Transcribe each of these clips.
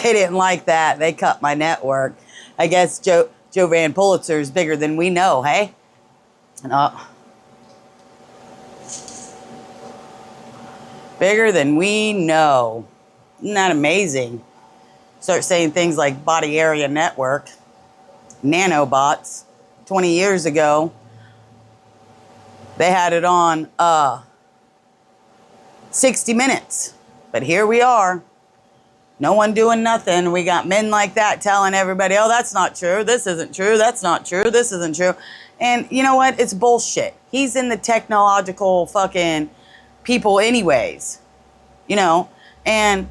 They didn't like that. They cut my network. I guess Joe Van Pulitzer is bigger than we know, hey? Bigger than we know. Isn't that amazing? Start saying things like body area network, nanobots. 20 years ago, they had it on 60 Minutes. But here we are. No one doing nothing. We got men like that telling everybody, oh, that's not true. This isn't true. That's not true. This isn't true. And you know what? It's bullshit. He's in the technological fucking people anyways. You know? And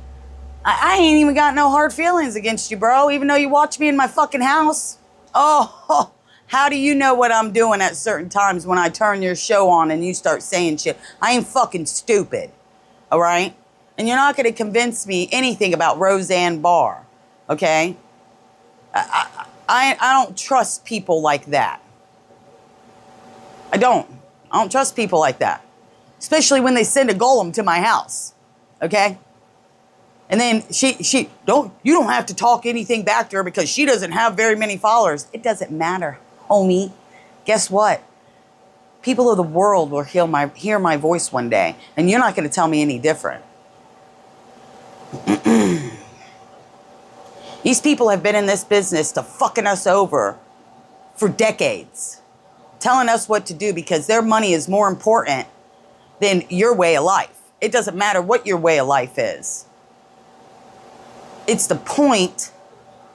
I ain't even got no hard feelings against you, bro. Even though you watch me in my fucking house. Oh, how do you know what I'm doing at certain times when I turn your show on and you start saying shit? I ain't fucking stupid. All right? And you're not going to convince me anything about Roseanne Barr, okay? I don't trust people like that. I don't trust people like that. Especially when they send a golem to my house, okay? And then you don't have to talk anything back to her because she doesn't have very many followers. It doesn't matter, homie. Guess what? People of the world will hear my voice one day, and you're not going to tell me any different. These people have been in this business to fucking us over for decades, telling us what to do because their money is more important than your way of life. It doesn't matter what your way of life is. It's the point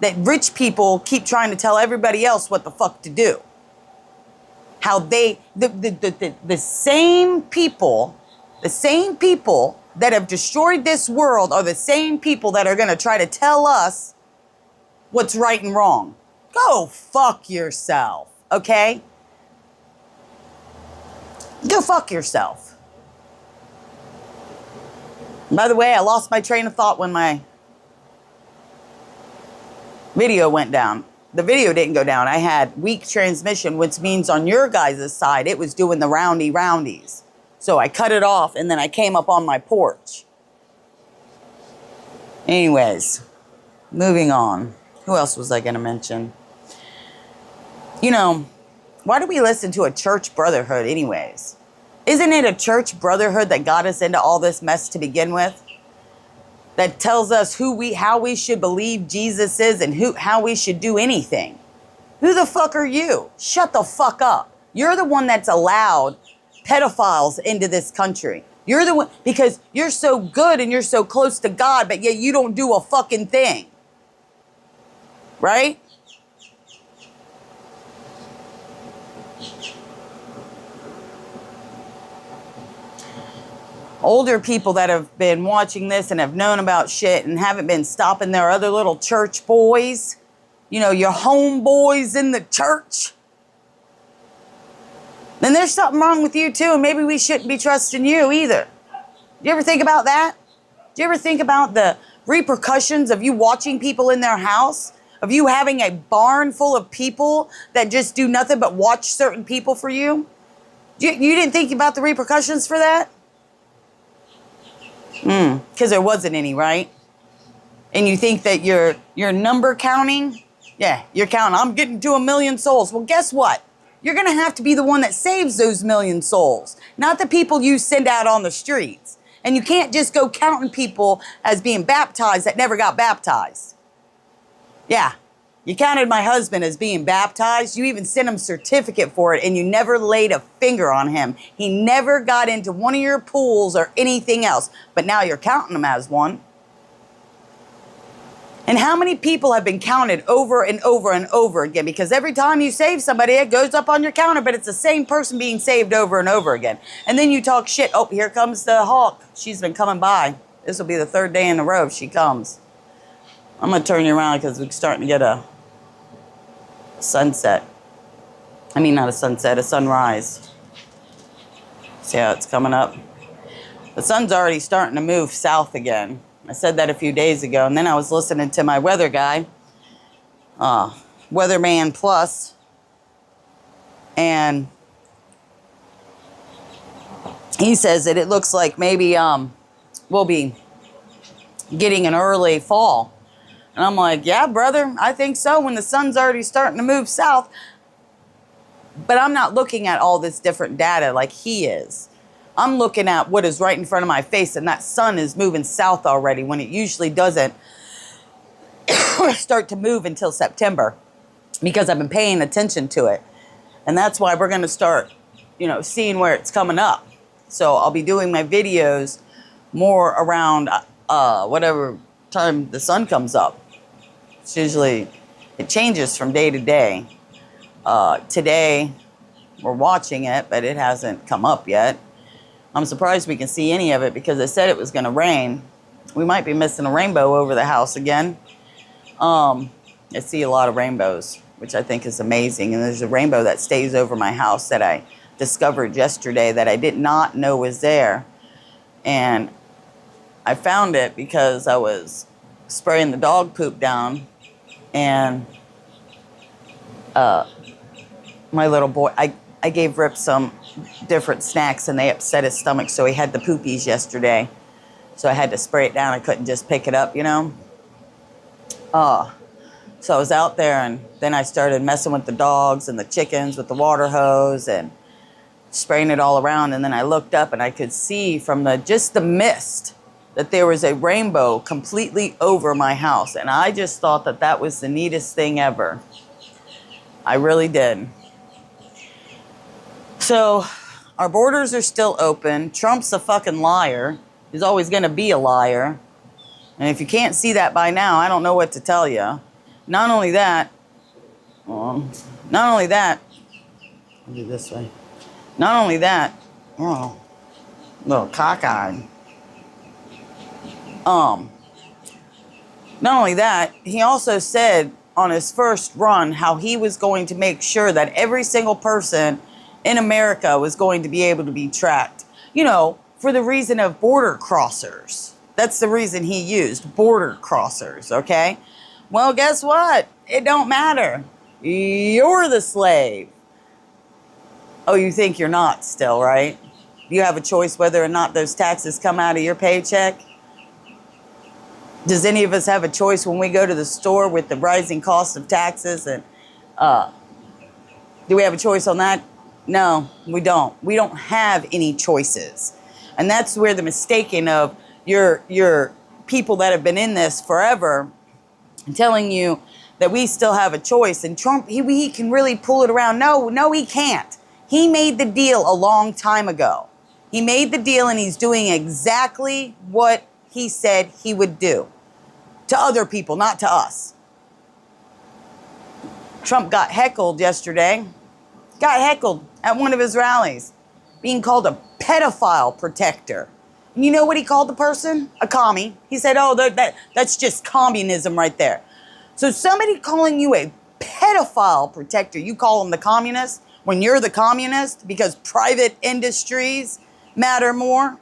that rich people keep trying to tell everybody else what the fuck to do. How the same people that have destroyed this world are the same people that are going to try to tell us what's right and wrong. Go fuck yourself, okay? Go fuck yourself. And by the way, I lost my train of thought when my video went down. The video didn't go down. I had weak transmission, which means on your guys' side, it was doing the roundies. So I cut it off, and then I came up on my porch. Anyways, moving on. Who else was I going to mention? You know, why do we listen to a church brotherhood anyways? Isn't it a church brotherhood that got us into all this mess to begin with? That tells us how we should believe Jesus is and how we should do anything. Who the fuck are you? Shut the fuck up. You're the one that's allowed pedophiles into this country. You're the one, because you're so good and you're so close to God, but yet you don't do a fucking thing. Right? Older people that have been watching this and have known about shit and haven't been stopping their other little church boys, you know, your homeboys in the church, then there's something wrong with you too, and maybe we shouldn't be trusting you either. Do you ever think about that? Do you ever think about the repercussions of you watching people in their house? Of you having a barn full of people that just do nothing but watch certain people for you? You didn't think about the repercussions for that? Because there wasn't any, right? And you think that you're number counting? Yeah, you're counting. I'm getting to 1 million souls. Well, guess what? You're going to have to be the one that saves those 1 million souls, not the people you send out on the streets. And you can't just go counting people as being baptized that never got baptized. Yeah, you counted my husband as being baptized. You even sent him a certificate for it, and you never laid a finger on him. He never got into one of your pools or anything else. But now you're counting him as one. And how many people have been counted over and over and over again? Because every time you save somebody, it goes up on your counter, but it's the same person being saved over and over again. And then you talk shit. Oh, here comes the hawk. She's been coming by. This will be the 3rd day in a row she comes. I'm going to turn you around because we're starting to get a sunset. I mean, not a sunset, a sunrise. See how it's coming up? The sun's already starting to move south again. I said that a few days ago, and then I was listening to my weather guy, Weatherman Plus, and he says that it looks like maybe we'll be getting an early fall. And I'm like, yeah, brother, I think so when the sun's already starting to move south. But I'm not looking at all this different data like he is. I'm looking at what is right in front of my face, and that sun is moving south already when it usually doesn't start to move until September, because I've been paying attention to it. And that's why we're going to start, seeing where it's coming up. So I'll be doing my videos more around whatever time the sun comes up. It's usually, it changes from day to day. Today, we're watching it, but it hasn't come up yet. I'm surprised we can see any of it because they said it was going to rain. We might be missing a rainbow over the house again. I see a lot of rainbows, which I think is amazing. And there's a rainbow that stays over my house that I discovered yesterday that I did not know was there. And I found it because I was spraying the dog poop down, and my little boy, I gave Rip some different snacks and they upset his stomach, so he had the poopies yesterday. So I had to spray it down. I couldn't just pick it up, So I was out there, and then I started messing with the dogs and the chickens with the water hose and spraying it all around. And then I looked up and I could see from just the mist that there was a rainbow completely over my house. And I just thought that that was the neatest thing ever. I really did. So our borders are still open. Trump's a fucking liar. He's always going to be a liar. And if you can't see that by now, I don't know what to tell you. Not only that, I'll do this way. Not only that, little cockeyed. Not only that, he also said on his first run how he was going to make sure that every single person in America was going to be able to be tracked. For the reason of border crossers. That's the reason he used, border crossers, okay? Well, guess what? It don't matter. You're the slave. Oh, you think you're not still, right? You have a choice whether or not those taxes come out of your paycheck. Does any of us have a choice when we go to the store with the rising cost of taxes? And do we have a choice on that? No, we don't. We don't have any choices. And that's where the mistaking of your people that have been in this forever telling you that we still have a choice. And Trump, he can really pull it around. No, he can't. He made the deal a long time ago. He made the deal, and he's doing exactly what he said he would do. To other people, not to us. Trump got heckled yesterday. Got heckled at one of his rallies. Being called a pedophile protector. And you know what he called the person? A commie. He said, oh, that's just communism right there. So somebody calling you a pedophile protector, you call him the communist when you're the communist because private industries matter more?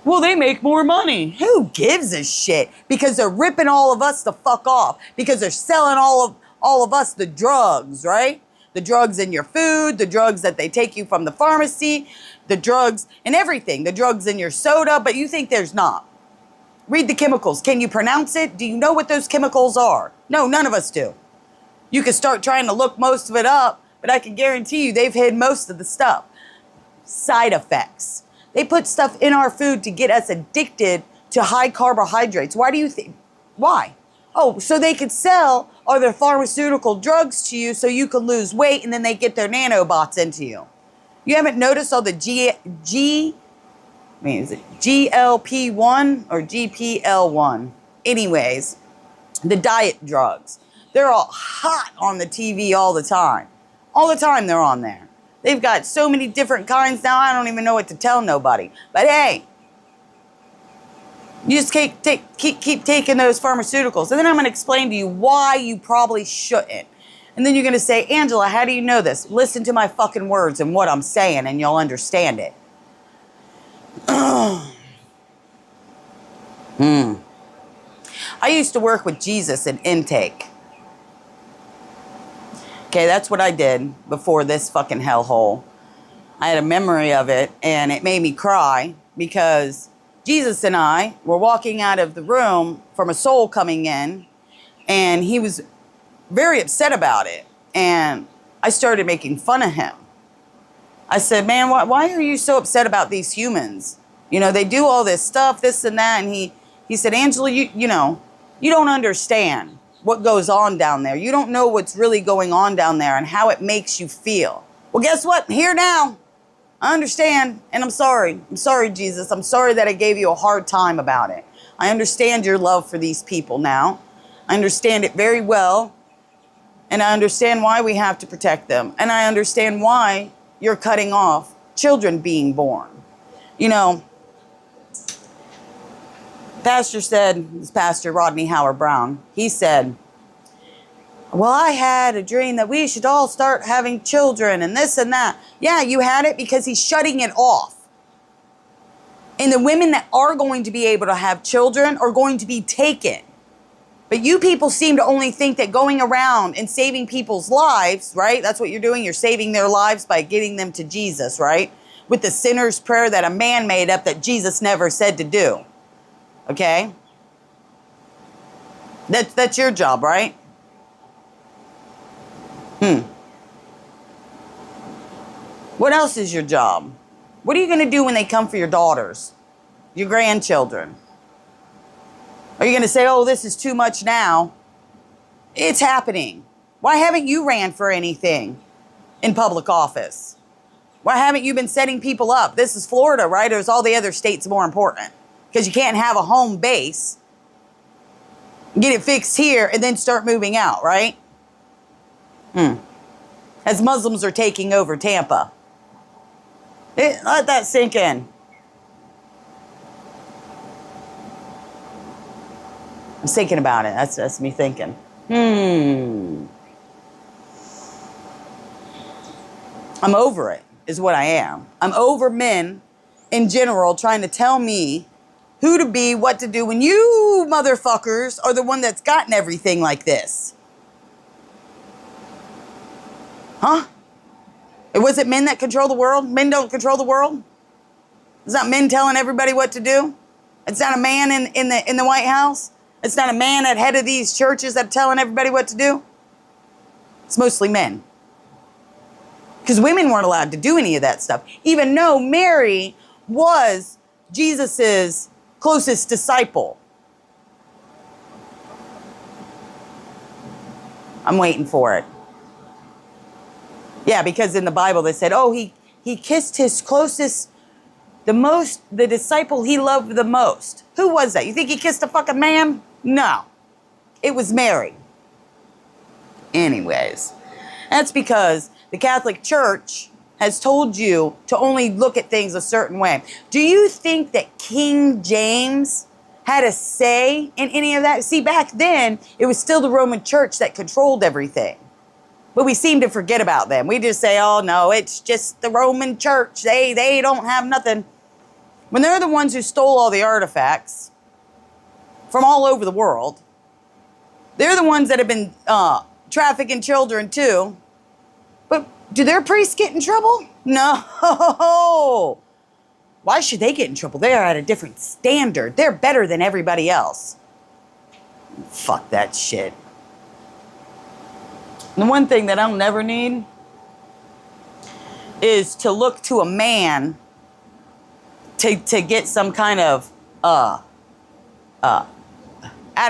Well, they make more money. Who gives a shit? Because they're ripping all of us the fuck off. Because they're selling all of us the drugs, right? The drugs in your food, the drugs that they take you from the pharmacy, the drugs and everything. The drugs in your soda, but you think there's not. Read the chemicals. Can you pronounce it? Do you know what those chemicals are? No, none of us do. You can start trying to look most of it up, but I can guarantee you they've hid most of the stuff. Side effects. They put stuff in our food to get us addicted to high carbohydrates. Why do you think? Why? Oh, so they could sell other pharmaceutical drugs to you so you can lose weight, and then they get their nanobots into you. You haven't noticed all the is it GLP-1 or GPL-1? Anyways, the diet drugs. They're all hot on the TV all the time. All the time they're on there. They've got so many different kinds now, I don't even know what to tell nobody. But hey, you just keep taking those pharmaceuticals. And then I'm going to explain to you why you probably shouldn't. And then you're going to say, Angela, how do you know this? Listen to my fucking words and what I'm saying, and you'll understand it. I used to work with Jesus in intake. Okay, that's what I did before this fucking hellhole. I had a memory of it, and it made me cry because Jesus and I were walking out of the room from a soul coming in, and he was very upset about it. And I started making fun of him. I said, man, why are you so upset about these humans? You know, they do all this stuff, this and that. And he said, Angela, you know, you don't understand what goes on down there. You don't know what's really going on down there and how it makes you feel. Well, guess what? Here now. I understand, and I'm sorry. I'm sorry, Jesus. I'm sorry that I gave you a hard time about it. I understand your love for these people now. I understand it very well, and I understand why we have to protect them, and I understand why you're cutting off children being born. You know, Pastor said, this Pastor Rodney Howard Brown, he said, well, I had a dream that we should all start having children and this and that. Yeah, you had it because he's shutting it off. And the women that are going to be able to have children are going to be taken. But you people seem to only think that going around and saving people's lives, right? That's what you're doing. You're saving their lives by getting them to Jesus, right? With the sinner's prayer that a man made up that Jesus never said to do. Okay? That's your job, right? What else is your job? What are you going to do when they come for your daughters, your grandchildren? Are you going to say, oh, this is too much now? It's happening. Why haven't you ran for anything in public office? Why haven't you been setting people up? This is Florida, right? Or is all the other states more important? Because you can't have a home base, get it fixed here, and then start moving out, right? As Muslims are taking over Tampa. Let that sink in. I'm thinking about it. That's me thinking. I'm over it, is what I am. I'm over men in general trying to tell me who to be, what to do, when you motherfuckers are the one that's gotten everything like this. Huh? Was it men that control the world? Men don't control the world? It's not men telling everybody what to do? It's not a man in the White House? It's not a man at head of these churches that are telling everybody what to do? It's mostly men. Because women weren't allowed to do any of that stuff. Even though Mary was Jesus's closest disciple. I'm waiting for it. Yeah, because in the Bible they said, oh, he kissed his closest, the disciple he loved the most. Who was that? You think he kissed a fucking man? No. It was Mary. Anyways, that's because the Catholic Church has told you to only look at things a certain way. Do you think that King James had a say in any of that? See, back then, it was still the Roman Church that controlled everything. But we seem to forget about them. We just say, oh, no, it's just the Roman Church. They don't have nothing. When they're the ones who stole all the artifacts from all over the world, they're the ones that have been trafficking children too. But do their priests get in trouble? No. Why should they get in trouble? They are at a different standard. They're better than everybody else. Fuck that shit. The one thing that I'll never need is to look to a man to get some kind of atta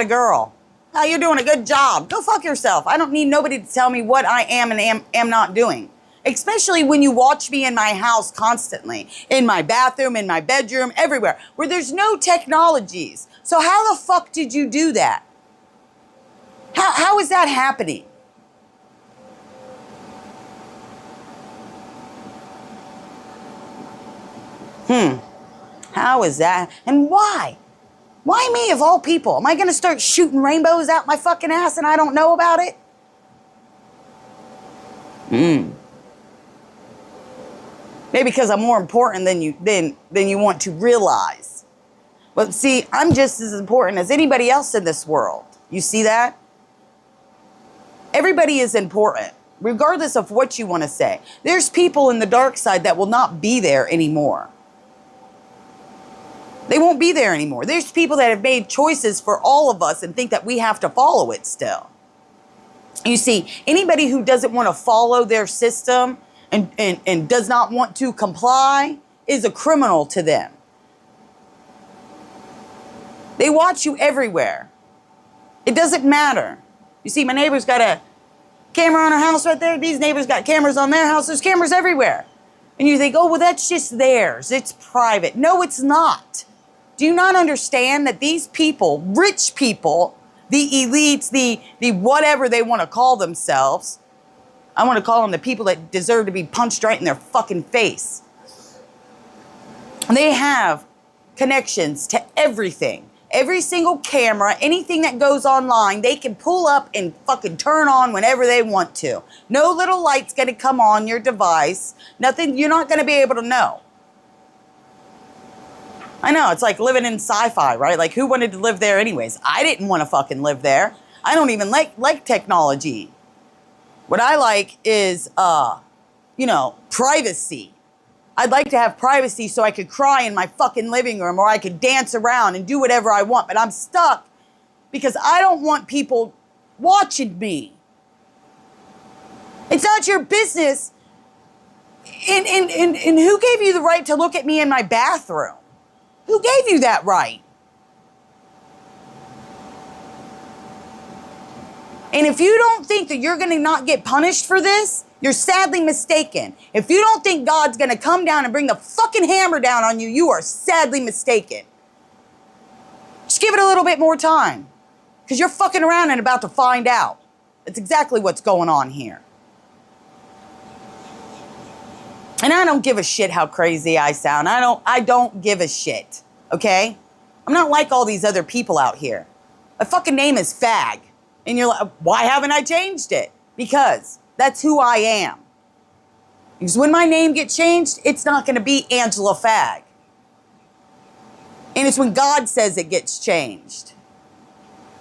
girl. Oh, you're doing a good job. Go fuck yourself. I don't need nobody to tell me what I am and am not doing. Especially when you watch me in my house constantly. In my bathroom, in my bedroom, everywhere. Where there's no technologies. So how the fuck did you do that? How is that happening? How is that? And why? Why me of all people? Am I going to start shooting rainbows out my fucking ass and I don't know about it? Maybe because I'm more important than you want to realize. But see, I'm just as important as anybody else in this world. You see that? Everybody is important, regardless of what you want to say. There's people in the dark side that will not be there anymore. They won't be there anymore. There's people that have made choices for all of us and think that we have to follow it still. You see, anybody who doesn't want to follow their system and does not want to comply is a criminal to them. They watch you everywhere. It doesn't matter. You see, my neighbor's got a camera on her house right there. These neighbors got cameras on their house. There's cameras everywhere. And you think, oh, well, that's just theirs. It's private. No, it's not. Do you not understand that these people, rich people, the elites, the whatever they want to call themselves, I want to call them the people that deserve to be punched right in their fucking face. They have connections to everything. Every single camera, anything that goes online, they can pull up and fucking turn on whenever they want to. No little light's going to come on your device. Nothing, you're not going to be able to know. I know, it's like living in sci-fi, right? Like, who wanted to live there anyways? I didn't want to fucking live there. I don't even like technology. What I like is, privacy. I'd like to have privacy so I could cry in my fucking living room or I could dance around and do whatever I want. But I'm stuck because I don't want people watching me. It's not your business. And who gave you the right to look at me in my bathroom? Who gave you that right? And if you don't think that you're going to not get punished for this, you're sadly mistaken. If you don't think God's going to come down and bring the fucking hammer down on you, you are sadly mistaken. Just give it a little bit more time. Because you're fucking around and about to find out. That's exactly what's going on here. And I don't give a shit how crazy I sound. I don't give a shit. Okay? I'm not like all these other people out here. My fucking name is Fag. And you're like, why haven't I changed it? Because that's who I am. Because when my name gets changed, it's not going to be Angela Fag. And it's when God says it gets changed.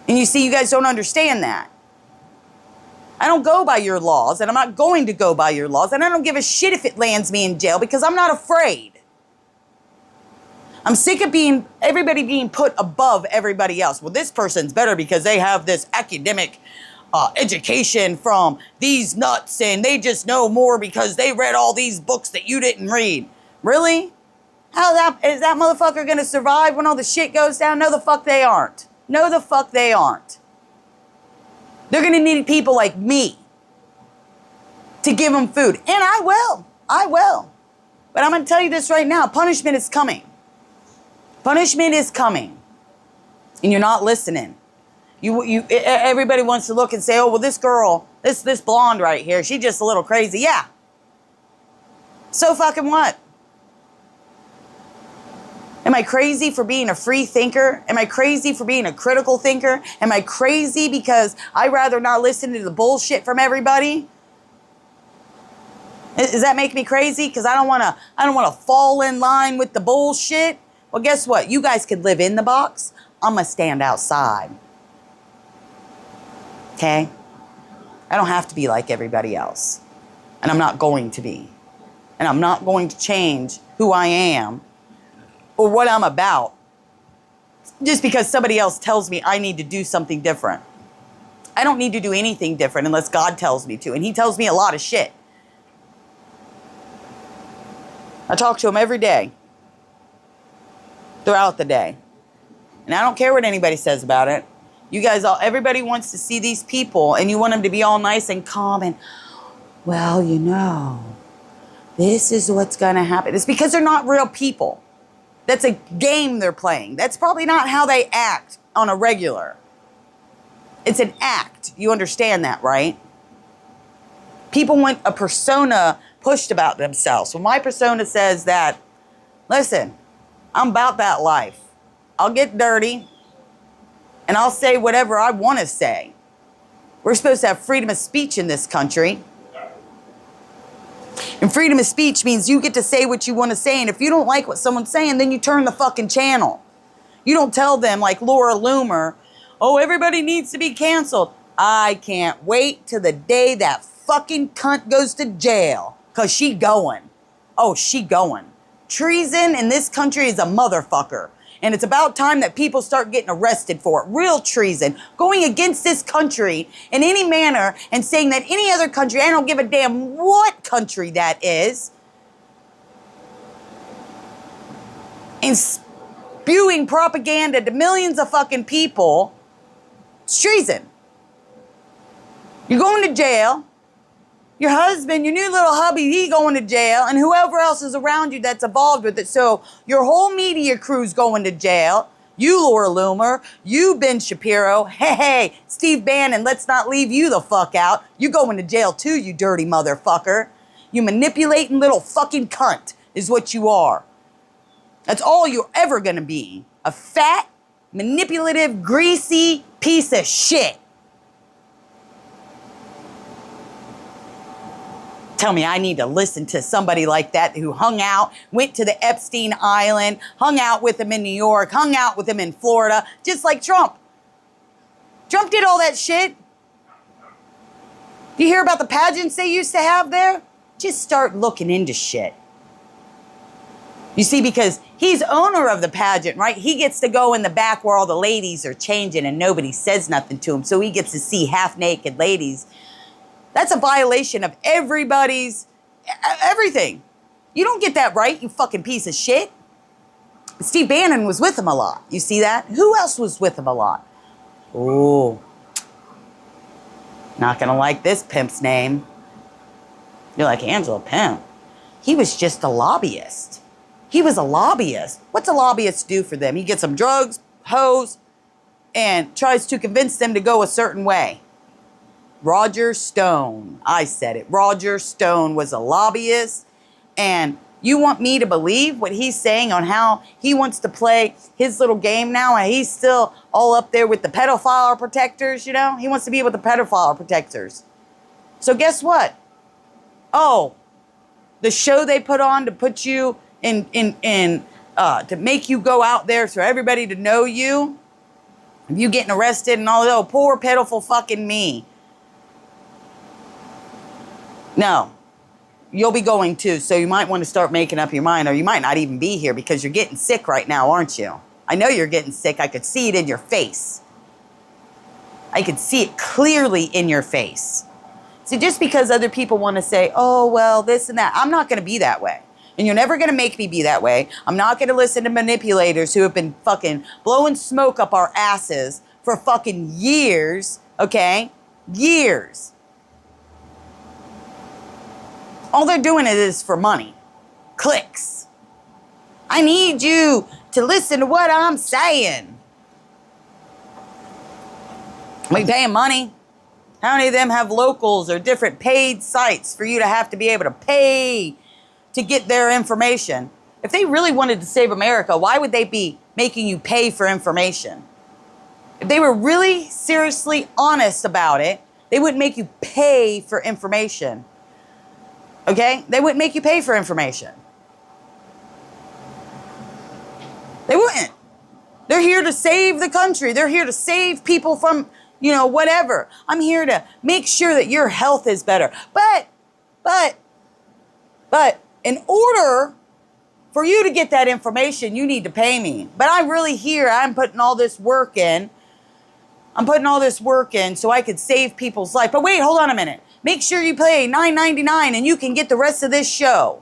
And you see, you guys don't understand that. I don't go by your laws, and I'm not going to go by your laws, and I don't give a shit if it lands me in jail because I'm not afraid. I'm sick of everybody being put above everybody else. Well, this person's better because they have this academic education from these nuts, and they just know more because they read all these books that you didn't read. Really? Is that motherfucker going to survive when all the shit goes down? No, the fuck they aren't. No, the fuck they aren't. They're going to need people like me to give them food. And I will. I will. But I'm going to tell you this right now. Punishment is coming. Punishment is coming. And you're not listening. Everybody wants to look and say, oh, well, this girl, this blonde right here, she's just a little crazy. Yeah. So fucking what? Am I crazy for being a free thinker? Am I crazy for being a critical thinker? Am I crazy because I'd rather not listen to the bullshit from everybody? Does that make me crazy? Because I don't want to fall in line with the bullshit. Well, guess what? You guys could live in the box. I'm going to stand outside. Okay? I don't have to be like everybody else. And I'm not going to be. And I'm not going to change who I am or what I'm about just because somebody else tells me I need to do something different. I don't need to do anything different unless God tells me to. And He tells me a lot of shit. I talk to Him every day. Throughout the day. And I don't care what anybody says about it. You guys everybody wants to see these people and you want them to be all nice and calm and, well, this is what's going to happen. It's because they're not real people. That's a game they're playing. That's probably not how they act on a regular. It's an act. You understand that, right? People want a persona pushed about themselves. Well, my persona says that, listen, I'm about that life. I'll get dirty and I'll say whatever I want to say. We're supposed to have freedom of speech in this country. And freedom of speech means you get to say what you want to say. And if you don't like what someone's saying, then you turn the fucking channel. You don't tell them like Laura Loomer, oh, everybody needs to be canceled. I can't wait till the day that fucking cunt goes to jail. Because she going. Oh, she going. Treason in this country is a motherfucker. And it's about time that people start getting arrested for it. Real treason. Going against this country in any manner and saying that any other country, I don't give a damn what country that is, and spewing propaganda to millions of fucking people, it's treason. You're going to jail. Your husband, your new little hubby, he going to jail, and whoever else is around you that's involved with it. So your whole media crew's going to jail. You, Laura Loomer. You, Ben Shapiro. Hey, Steve Bannon, let's not leave you the fuck out. You going to jail too, you dirty motherfucker. You manipulating little fucking cunt is what you are. That's all you're ever going to be. A fat, manipulative, greasy piece of shit. Tell me I need to listen to somebody like that who hung out, went to the Epstein Island, hung out with him in New York, hung out with him in Florida, just like Trump. Trump did all that shit. You hear about the pageants they used to have there? Just start looking into shit. You see, because he's owner of the pageant, right? He gets to go in the back where all the ladies are changing and nobody says nothing to him. So he gets to see half-naked ladies. That's a violation of everybody's, everything. You don't get that right, you fucking piece of shit. Steve Bannon was with him a lot. You see that? Who else was with him a lot? Oh, not gonna like this pimp's name. You're like, Angela Pimp. He was just a lobbyist. He was a lobbyist. What's a lobbyist do for them? He gets some drugs, hoes, and tries to convince them to go a certain way. Roger Stone. I said it. Roger Stone was a lobbyist. And you want me to believe what he's saying on how he wants to play his little game now, and he's still all up there with the pedophile protectors, you know? He wants to be with the pedophile protectors. So guess what? Oh, the show they put on to put you to make you go out there for everybody to know you, you getting arrested and all that. Oh, poor pitiful fucking me. No, you'll be going too, so you might want to start making up your mind, or you might not even be here because you're getting sick right now, aren't you? I know you're getting sick. I could see it in your face. I could see it clearly in your face. See, just because other people want to say, oh, well, this and that, I'm not going to be that way. And you're never going to make me be that way. I'm not going to listen to manipulators who have been fucking blowing smoke up our asses for fucking years, okay? Years. All they're doing it is for money. Clicks. I need you to listen to what I'm saying. We paying money. How many of them have locals or different paid sites for you to have to be able to pay to get their information? If they really wanted to save America, why would they be making you pay for information? If they were really seriously honest about it, they wouldn't make you pay for information. Okay? They wouldn't make you pay for information. They wouldn't. They're here to save the country. They're here to save people from, you know, whatever. I'm here to make sure that your health is better. But, in order for you to get that information, you need to pay me. But I'm really here. I'm putting all this work in. I'm putting all this work in so I could save people's life. But wait, hold on a minute. Make sure you pay $9.99 and you can get the rest of this show.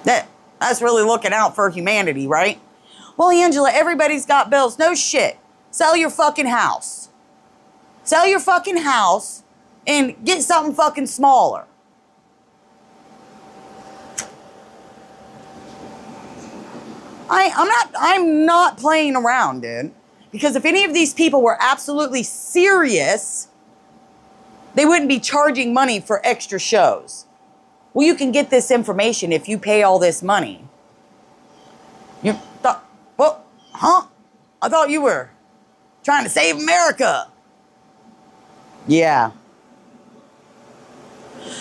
That's really looking out for humanity, right? Well, Angela, everybody's got bills. No shit. Sell your fucking house. Sell your fucking house and get something fucking smaller. I'm not playing around, dude. Because if any of these people were absolutely serious, they wouldn't be charging money for extra shows. Well, you can get this information if you pay all this money. You thought, well, huh? I thought you were trying to save America. Yeah.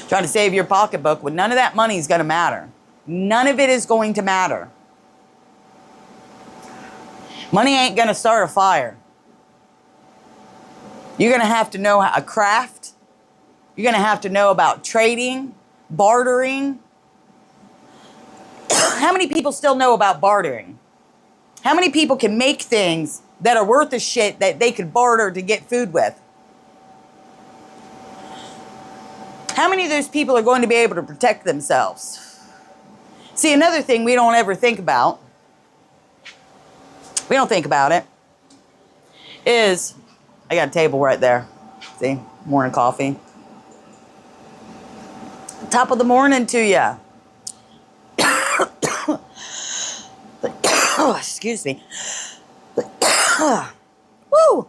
Trying to save your pocketbook. Well, none of that money is going to matter. None of it is going to matter. Money ain't going to start a fire. You're going to have to know how to craft. You're going to have to know about trading, bartering. How many people still know about bartering? How many people can make things that are worth a shit that they could barter to get food with? How many of those people are going to be able to protect themselves? See, another thing we don't ever think about, we don't think about it, is, I got a table right there. See, morning coffee. Top of the morning to ya. Oh, excuse me. Woo!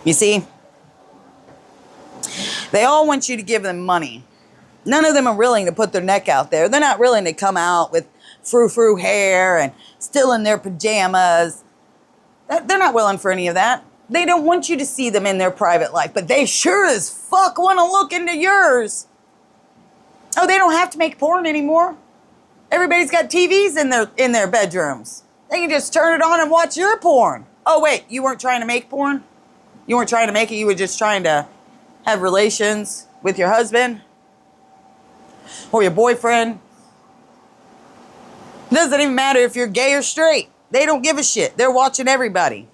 You see, they all want you to give them money. None of them are willing to put their neck out there. They're not willing to come out with frou-frou hair and still in their pajamas. They're not willing for any of that. They don't want you to see them in their private life, but they sure as fuck want to look into yours. Oh, they don't have to make porn anymore. Everybody's got TVs in their bedrooms. They can just turn it on and watch your porn. Oh, wait, you weren't trying to make porn? You weren't trying to make it, you were just trying to have relations with your husband? Or your boyfriend? It doesn't even matter if you're gay or straight. They don't give a shit. They're watching everybody.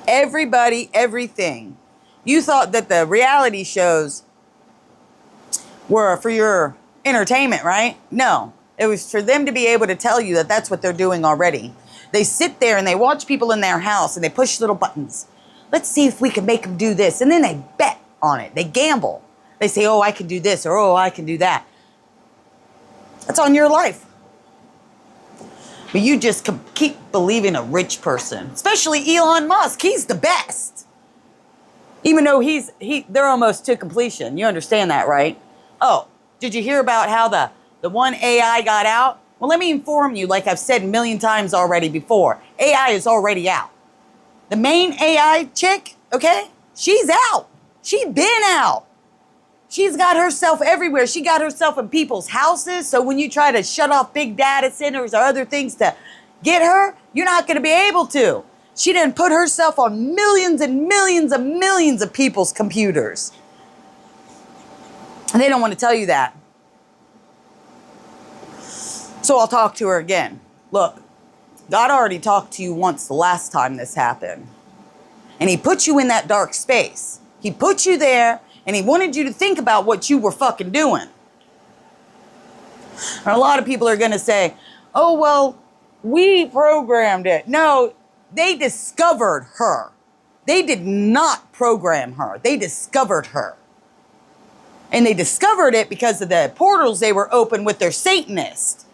Everybody, everything. You thought that the reality shows were for your entertainment, right? No. It was for them to be able to tell you that that's what they're doing already. They sit there and they watch people in their house and they push little buttons. Let's see if we can make them do this. And then they bet on it. They gamble. They say, oh, I can do this, or oh, I can do that. That's on your life. But you just keep believing a rich person, especially Elon Musk. He's the best. Even though they're almost to completion. You understand that, right? Oh, did you hear about how the one AI got out? Well, let me inform you, like I've said a million times already before. AI is already out. The main AI chick, okay? She's out. She's been out. She's got herself everywhere. She got herself in people's houses. So when you try to shut off big data centers or other things to get her, you're not going to be able to. She didn't put herself on millions and millions and millions of people's computers. And they don't want to tell you that. So I'll talk to her again. Look, God already talked to you once the last time this happened. And he put you in that dark space. He put you there. And he wanted you to think about what you were fucking doing. And a lot of people are going to say, oh, well, we programmed it. No, they discovered her. They did not program her. They discovered her. And they discovered it because of the portals they were open with their Satanist.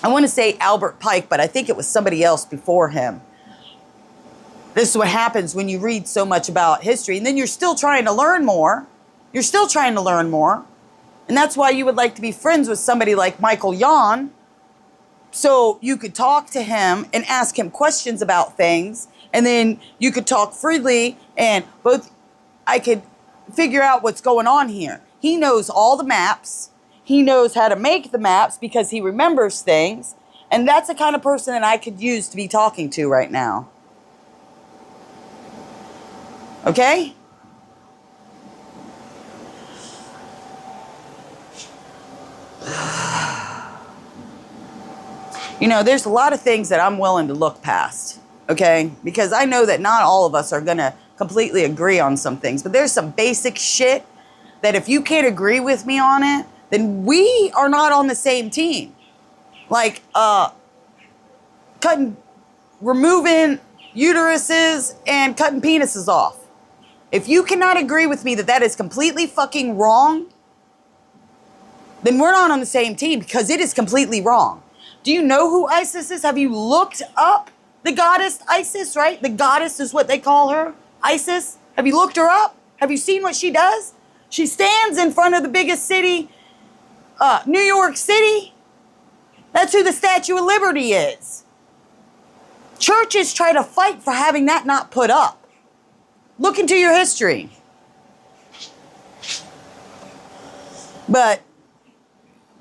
I want to say Albert Pike, but I think it was somebody else before him. This is what happens when you read so much about history. And then you're still trying to learn more. You're still trying to learn more. And that's why you would like to be friends with somebody like Michael Yon. So you could talk to him and ask him questions about things. And then you could talk freely. And I could figure out what's going on here. He knows all the maps. He knows how to make the maps because he remembers things. And that's the kind of person that I could use to be talking to right now. Okay? You know, there's a lot of things that I'm willing to look past, okay? Because I know that not all of us are going to completely agree on some things. But there's some basic shit that if you can't agree with me on it, then we are not on the same team. Like, removing uteruses and cutting penises off. If you cannot agree with me that that is completely fucking wrong, then we're not on the same team because it is completely wrong. Do you know who Isis is? Have you looked up the goddess Isis, right? The goddess is what they call her, Isis. Have you looked her up? Have you seen what she does? She stands in front of the biggest city, New York City. That's who the Statue of Liberty is. Churches try to fight for having that not put up. Look into your history. But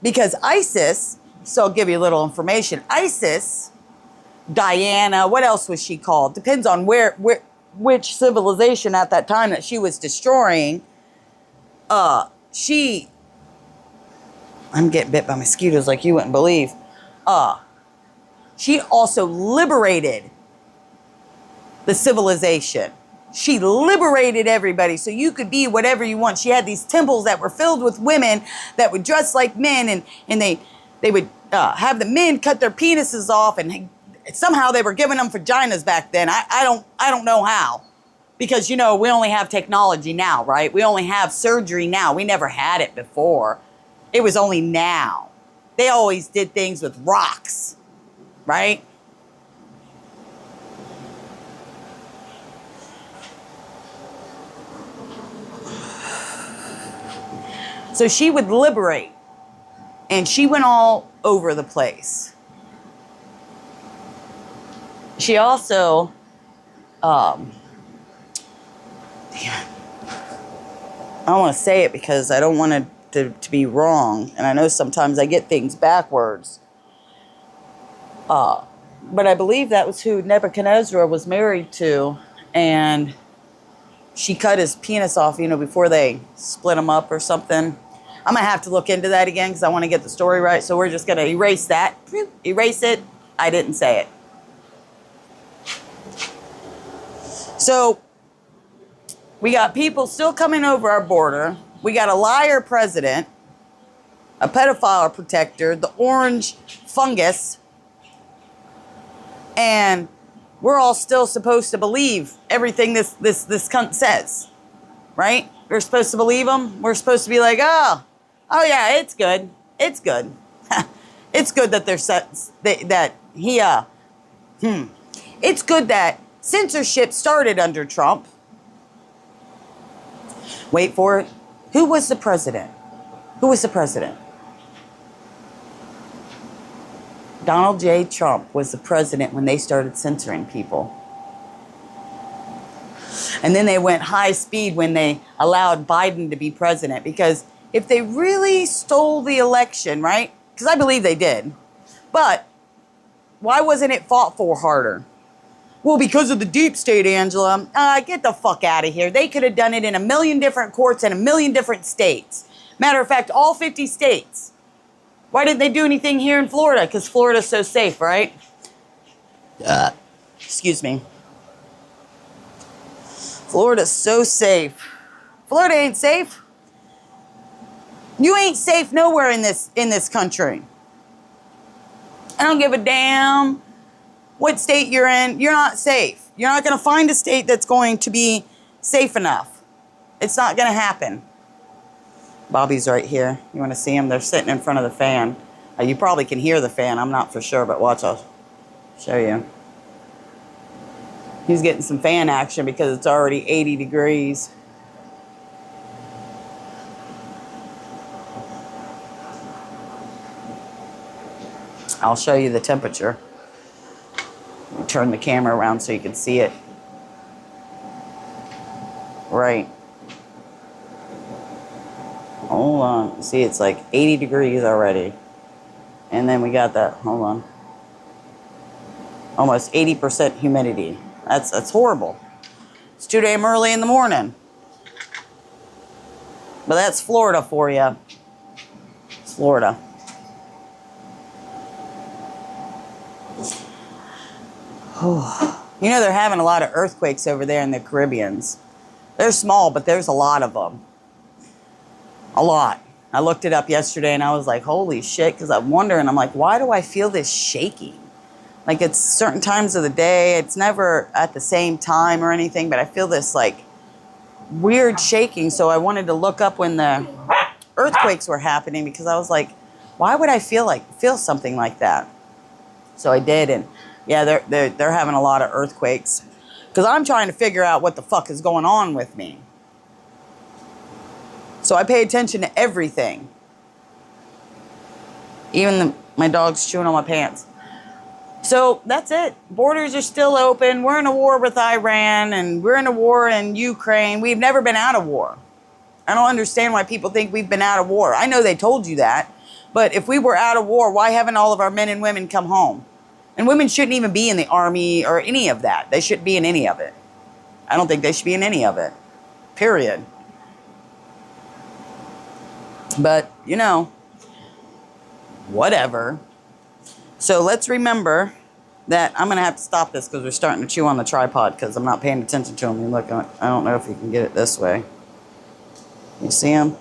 because ISIS, so I'll give you a little information. ISIS, Diana, what else was she called? Depends on which civilization at that time that she was destroying. I'm getting bit by mosquitoes like you wouldn't believe. She also liberated the civilization. She liberated everybody so you could be whatever you want. She had these temples that were filled with women that would dress like men, and they would have the men cut their penises off, and somehow they were giving them vaginas back then. I don't know how. Because, you know, we only have technology now, right? We only have surgery now. We never had it before. It was only now. They always did things with rocks, right? So she would liberate, and she went all over the place. She also, I don't want to say it because I don't want it to be wrong. And I know sometimes I get things backwards. But I believe that was who Nebuchadnezzar was married to. And she cut his penis off, you know, before they split him up or something. I'm going to have to look into that again because I want to get the story right. So we're just going to erase that. Erase it. I didn't say it. So we got people still coming over our border. We got a liar president, a pedophile protector, the orange fungus, and we're all still supposed to believe everything this cunt says, right? We're supposed to believe him. We're supposed to be like, oh yeah, it's good. It's good. It's good that It's good that censorship started under Trump. Wait for it. Who was the president? Who was the president? Donald J. Trump was the president when they started censoring people. And then they went high speed when they allowed Biden to be president. Because if they really stole the election, right? Because I believe they did. But why wasn't it fought for harder? Well, because of the deep state, Angela. Get the fuck out of here. They could have done it in a million different courts in a million different states. Matter of fact, all 50 states. Why didn't they do anything here in Florida? Because Florida's so safe, right? Excuse me. Florida's so safe. Florida ain't safe. You ain't safe nowhere in this country. I don't give a damn what state you're in. You're not safe. You're not going to find a state that's going to be safe enough. It's not going to happen. Bobby's right here. You want to see him? They're sitting in front of the fan. You probably can hear the fan. I'm not for sure, but watch. I'll show you. He's getting some fan action because it's already 80 degrees. I'll show you the temperature. Turn the camera around so you can see it. Right. Hold on. See, it's like 80 degrees already. And then we got that. Hold on. Almost 80% humidity. That's horrible. It's too damn early in the morning. But that's Florida for you. It's Florida. You know, they're having a lot of earthquakes over there in the Caribbeans. They're small, but there's a lot of them. A lot. I looked it up yesterday and I was like, holy shit, because I'm wondering, I'm like, why do I feel this shaking? Like, it's certain times of the day. It's never at the same time or anything, but I feel this, like, weird shaking. So I wanted to look up when the earthquakes were happening because I was like, why would I feel something like that? So I did, and yeah, they're having a lot of earthquakes because I'm trying to figure out what the fuck is going on with me. So I pay attention to everything. Even my dog's chewing on my pants. So that's it. Borders are still open. We're in a war with Iran, and we're in a war in Ukraine. We've never been out of war. I don't understand why people think we've been out of war. I know they told you that. But if we were out of war, why haven't all of our men and women come home? And women shouldn't even be in the army or any of that. They shouldn't be in any of it. I don't think they should be in any of it. Period. But, you know, Whatever. So let's remember that I'm going to have to stop this because we're starting to chew on the tripod because I'm not paying attention to him. Look, I don't know if you can get it this way. You see him?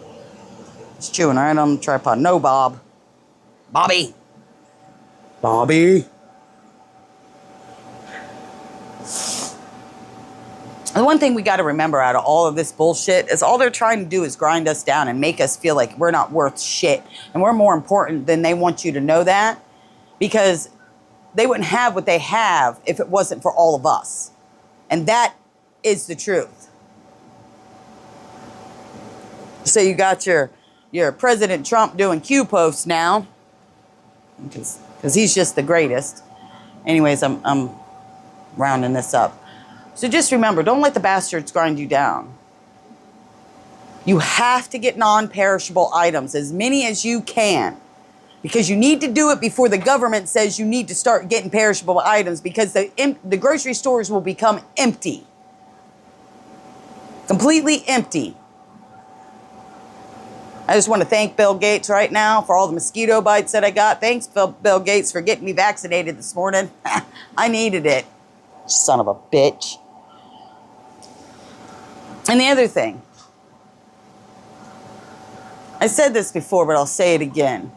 He's chewing right on the tripod. No, Bob. Bobby. Bobby. The one thing we got to remember out of all of this bullshit is all they're trying to do is grind us down and make us feel like we're not worth shit and we're more important than they want you to know that, because they wouldn't have what they have if it wasn't for all of us. And that is the truth. So you got your President Trump doing Q posts now, because he's just the greatest. Anyways, I'm rounding this up. So just remember, don't let the bastards grind you down. You have to get non-perishable items, as many as you can, because you need to do it before the government says you need to start getting perishable items, because the grocery stores will become empty. Completely empty. I just want to thank Bill Gates right now for all the mosquito bites that I got. Thanks, Bill Gates, for getting me vaccinated this morning. I needed it. Son of a bitch. And the other thing, I said this before, but I'll say it again.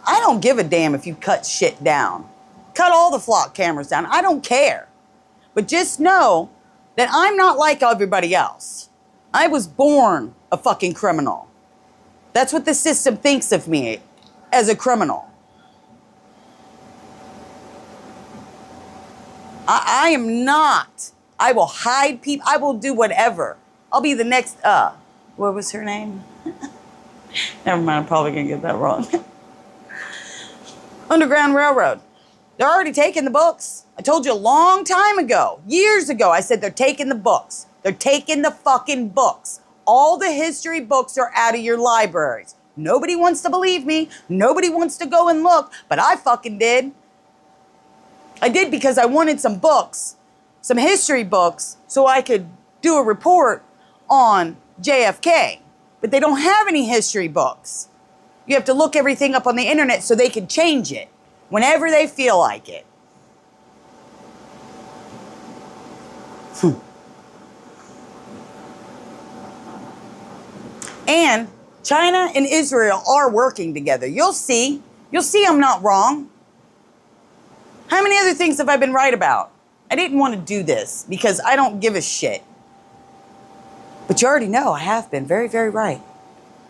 I don't give a damn if you cut shit down. Cut all the flock cameras down. I don't care. But just know that I'm not like everybody else. I was born a fucking criminal. That's what the system thinks of me, as a criminal. I am not. I will hide people. I will do whatever. I'll be the next, what was her name? Never mind, I'm probably going to get that wrong. Underground Railroad. They're already taking the books. I told you a long time ago, years ago, I said they're taking the books. They're taking the fucking books. All the history books are out of your libraries. Nobody wants to believe me. Nobody wants to go and look, but I fucking did. I did because I wanted some books, some history books, so I could do a report on JFK. But they don't have any history books. You have to look everything up on the internet so they can change it whenever they feel like it. And China and Israel are working together. You'll see. You'll see I'm not wrong. How many other things have I been right about? I didn't want to do this because I don't give a shit. But you already know I have been very, very right.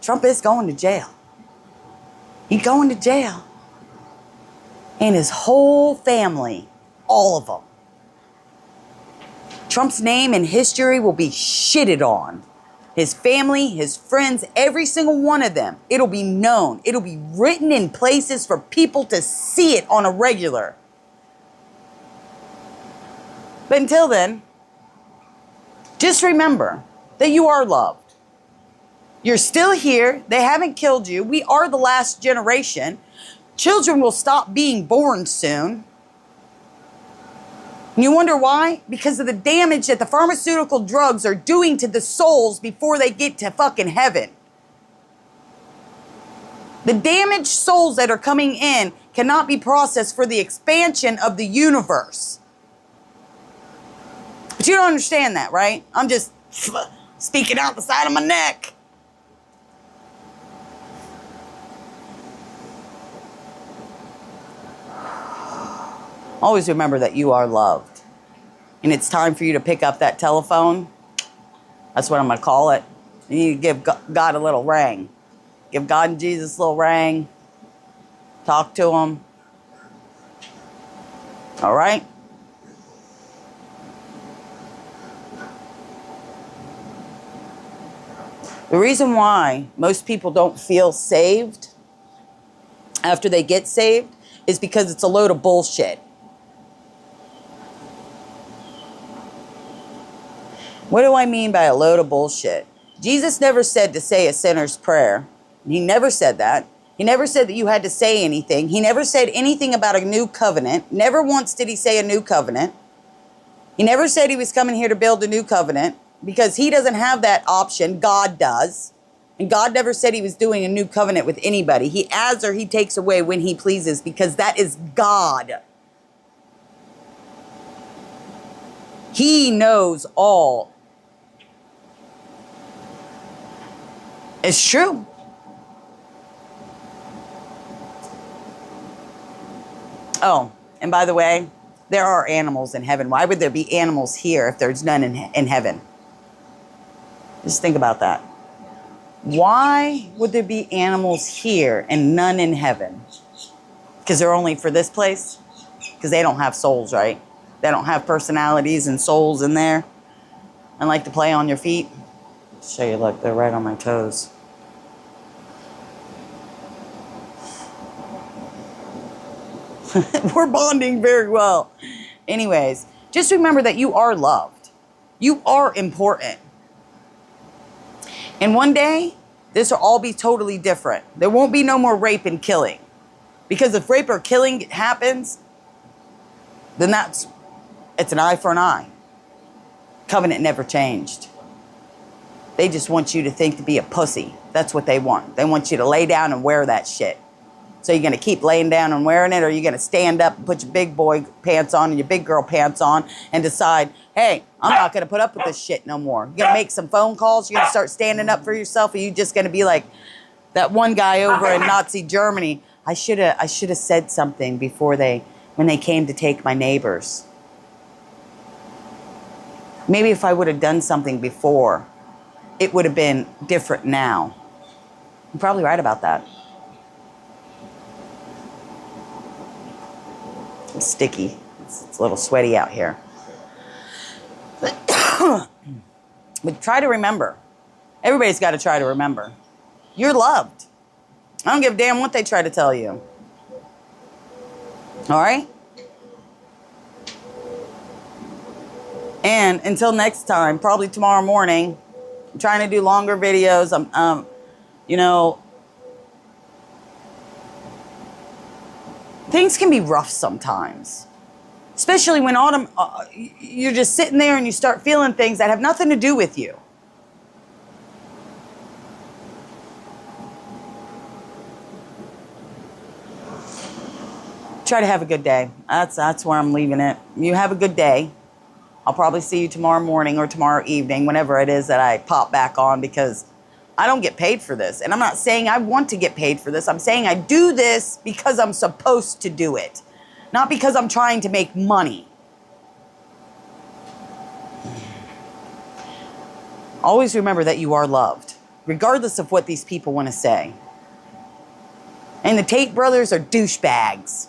Trump is going to jail. He's going to jail. And his whole family, all of them. Trump's name in history will be shitted on. His family, his friends, every single one of them. It'll be known. It'll be written in places for people to see it on a regular. But until then, just remember that you are loved. You're still here. They haven't killed you. We are the last generation. Children will stop being born soon. And you wonder why? Because of the damage that the pharmaceutical drugs are doing to the souls before they get to fucking heaven. The damaged souls that are coming in cannot be processed for the expansion of the universe. But you don't understand that, right? I'm just speaking out the side of my neck. Always remember that you are loved. And it's time for you to pick up that telephone. That's what I'm going to call it. You need to give God a little ring. Give God and Jesus a little ring. Talk to him. All right? The reason why most people don't feel saved after they get saved is because it's a load of bullshit. What do I mean by a load of bullshit? Jesus never said to say a sinner's prayer. He never said that. He never said that you had to say anything. He never said anything about a new covenant. Never once did he say a new covenant. He never said he was coming here to build a new covenant because he doesn't have that option. God does. And God never said he was doing a new covenant with anybody. He adds or he takes away when he pleases, because that is God. He knows all. It's true. Oh, and by the way, there are animals in heaven. Why would there be animals here if there's none in heaven? Just think about that. Why would there be animals here and none in heaven? Because they're only for this place? Because they don't have souls, right? They don't have personalities and souls in there. And like to play on your feet. I'll show you, look, they're right on my toes. We're bonding very well. Anyways, just remember that you are loved. You are important. And one day, this will all be totally different. There won't be no more rape and killing. Because if rape or killing happens, then it's an eye for an eye. Covenant never changed. They just want you to think to be a pussy. That's what they want. They want you to lay down and wear that shit. So you're going to keep laying down and wearing it, or you're going to stand up and put your big boy pants on and your big girl pants on and decide, hey, I'm not going to put up with this shit no more. You're going to make some phone calls. You're going to start standing up for yourself. Or you just going to be like that one guy over in Nazi Germany. I should have said something when they came to take my neighbors. Maybe if I would have done something before, it would have been different now. You're probably right about that. It's sticky. It's a little sweaty out here. But try to remember. Everybody's got to try to remember. You're loved. I don't give a damn what they try to tell you. All right? And until next time, probably tomorrow morning, I'm trying to do longer videos. Things can be rough sometimes. Especially when you're just sitting there and you start feeling things that have nothing to do with you. Try to have a good day. That's where I'm leaving it. You have a good day. I'll probably see you tomorrow morning or tomorrow evening, whenever it is that I pop back on, because I don't get paid for this. And I'm not saying I want to get paid for this. I'm saying I do this because I'm supposed to do it. Not because I'm trying to make money. Always remember that you are loved, regardless of what these people want to say. And the Tate brothers are douchebags.